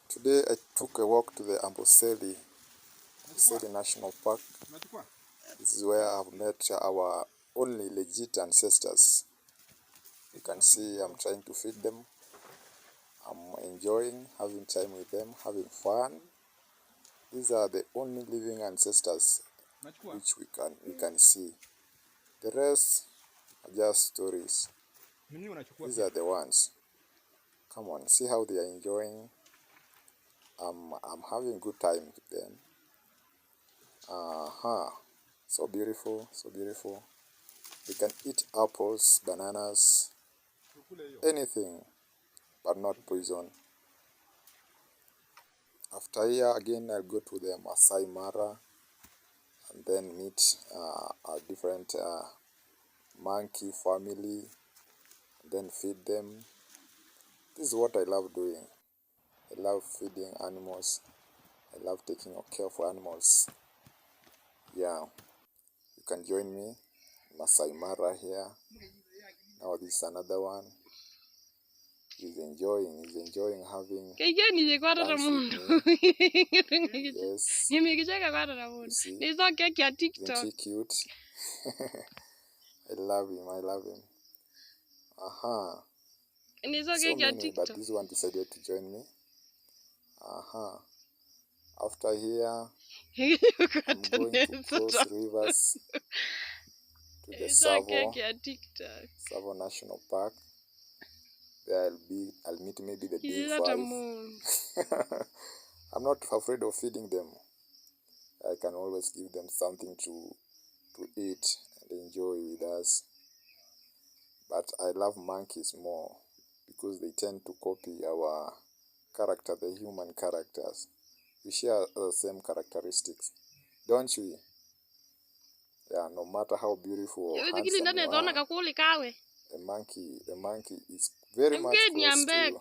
Today I took a walk to the Amboseli National Park. This is where I've met our only legit ancestors. You can see I'm trying to feed them. I'm enjoying having time with them, having fun. These are the only living ancestors which we can see. The rest are just stories. These are the ones. Come on, see how they are enjoying. I'm having a good time with them. So beautiful, so beautiful. They can eat apples, bananas, anything, but not poison. After here, again, I'll go to the Masai Mara and then meet a different monkey family, and then feed them. This is what I love doing. I love feeding animals. I love taking care of animals. Yeah, you can join me, Masai Mara here. Now this is another one. He's enjoying having dance with me. Yes. You see? Isn't he cute? I love him. So many, but this one decided to join me. After here, I'm going to cross rivers to the Tsavo National Park. There I'll meet maybe the big five. I'm not afraid of feeding them. I can always give them something to eat and enjoy with us. But I love monkeys more because they tend to copy our character, the human characters. We share the same characteristics, don't we? Yeah, no matter how beautiful or handsome you are, the monkey is very much close to you.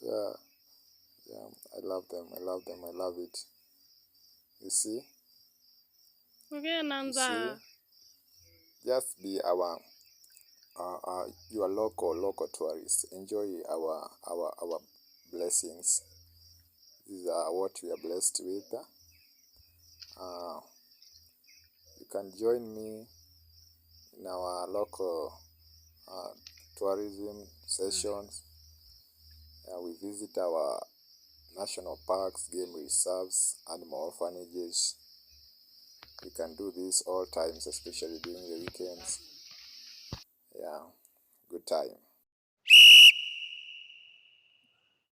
Yeah, I love them, I love it. You see? You see? Just be your local tourists. Enjoy our blessings. These are what we are blessed with. You can join me in our local tourism sessions. We visit our national parks, game reserves, animal orphanages. We can do this all times, especially during the weekends. Yeah, good time.